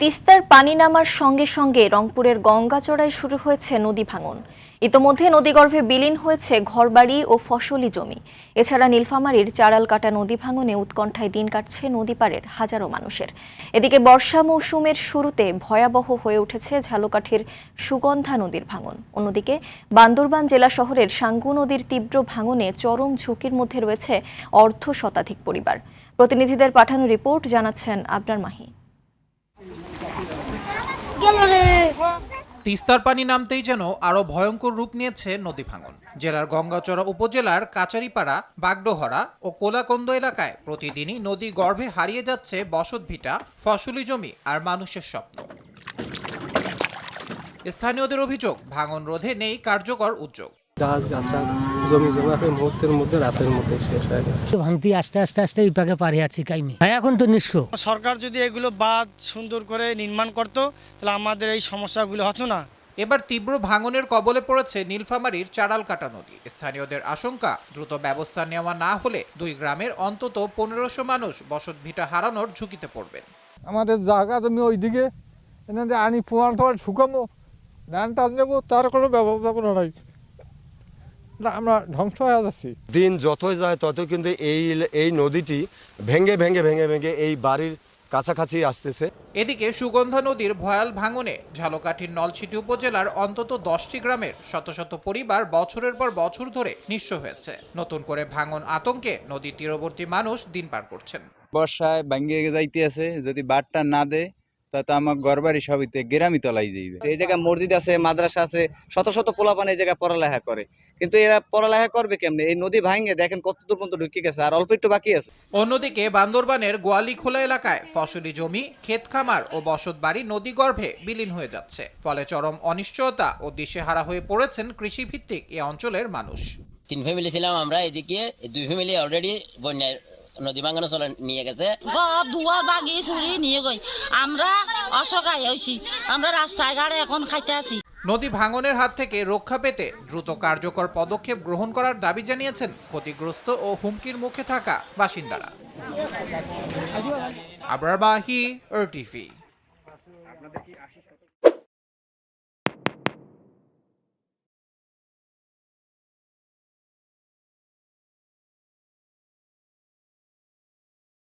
তিস্তার পানি নামার সঙ্গে সঙ্গে রংপুরের গঙ্গাচড়ায় শুরু হয়েছে নদী ভাঙন। ইতোমধ্যে নদীগর্ভে বিলীন হয়েছে ঘরবাড়ি ও ফসলি জমি। এছাড়া নীলফামারীর চারালকাটা নদী ভাঙনে উৎকণ্ঠায় দিন কাটছে নদীপাড়ের হাজারো মানুষের। এদিকে বর্ষা মৌসুমের শুরুতে ভয়াবহ হয়ে উঠেছে ঝালকাঠির সুগন্ধা নদীর ভাঙন। অন্যদিকে বান্দরবান জেলা শহরের সাঙ্গু নদীর তীব্র ভাঙনে চরম ঝুঁকির মধ্যে রয়েছে অর্ধ শতাধিক পরিবার। প্রতিনিধিদের পাঠানো রিপোর্ট জানাচ্ছেন আবরার মাহি। তিস্তার পানি নামতেই যেন আরো ভয়ঙ্কর রূপ নিয়েছে নদী ভাঙন। জেলার গঙ্গাচড়া উপজেলার কাচারিপাড়া, বাগডোহরা ও কোলাকন্দ এলাকায় প্রতিদিনই নদী গর্ভে হারিয়ে যাচ্ছে বসতভিটা, ফসলি জমি আর মানুষের স্বপ্ন। স্থানীয়দের অভিযোগ, ভাঙন রোধে নেই কার্যকর উদ্যোগ। গাছ গাছরা জমি জমা মুহূর্তের মধ্যে রাতের মধ্যে শেষ হয়ে গেছে। ভাঙতি আস্তে আস্তে আস্তে এই পাকে পারে আছি কাইমি। এখন তো নিঃস্ব। সরকার যদি এগুলো বাঁধ সুন্দর করে নির্মাণ করতো তাহলে আমাদের এই সমস্যাগুলো হতো না। এবার তীব্র ভাঙনের কবলে পড়েছে নীলফামারীর চারালকাটা নদী। স্থানীয়দের আশঙ্কা, দ্রুত ব্যবস্থা নেওয়া না হলে দুই গ্রামের অন্তত 1500 মানুষ বসতভিটা হারানোর ঝুঁকিতে পড়বেন। আমাদের জায়গা জমি ওইদিকে এনে আনি পোয়াল টোয়াল শুকামো, ধান টান নেবো, তার কোনো ব্যবস্থাপনা নাই। আমরা ধ্বংস হয়ে যাচ্ছি। দিন যতই যায় তত কিন্তু এই নদীটি ভেঙে ভেঙে ভেঙে ভেঙে এই বাড়ির কাছাকাছি আসতেছে। এদিকে সুগন্ধা নদীর ভয়াল ভাঙনে ঝালকাঠির নলছিটি উপজেলার অন্তত 10টি গ্রামের শত শত পরিবার বছরের পর বছর ধরে নিঃস্ব হয়েছে। নতুন করে ভাঙন আতঙ্কে নদীর তীরবর্তী মানুষ দিন পার করছেন। বর্ষায় ভাঙ্গিয়ে যাইতে আছে, যদি বাটটা না দেয় তাতে আমার ঘরবাড়ি সবিতে গ্রামই তলাই যাইবে। এই জায়গায় মসজিদ আছে, মাদ্রাসা আছে, শত শত পোলাপান এই জায়গায় পড়ালেখা করে, কিন্তু এরা পড়ালেখা করবে কেমনে? এই নদী ভাঙে দেখেন কত দূর পর্যন্ত ঢুকে গেছে, আর অল্প একটু বাকি আছে। অন্যদিকে বান্দরবানের গোয়ালিখোলা এলাকায় ফসলি জমি, ক্ষেত খামার ও বসত বাড়ি নদী গর্ভে বিলীন হয়ে যাচ্ছে। ফলে চরম অনিশ্চয়তা ও দিশেহারা হয়ে পড়েছেন কৃষিভিত্তিক এ অঞ্চলের মানুষ। 3 ফ্যামিলি ছিলাম আমরা, এদিকে 2 ফ্যামিলি অলরেডি বন্যায় নদী ভাঙানো চলে নিয়ে গেছে। দুয়ার বাগিয়ে চুরি নিয়ে গই, আমরা অসহায় হইছি, আমরা রাস্তায় গাড়ি এখন খাইতে আছি। নদী ভাঙনের হাত থেকে রক্ষা পেতে দ্রুত কার্যকর পদক্ষেপ গ্রহণ করার দাবি জানিয়েছেন ক্ষতিগ্রস্ত ও হুমকির মুখে থাকা বাসিন্দারা। আবরার মাহি, RTV।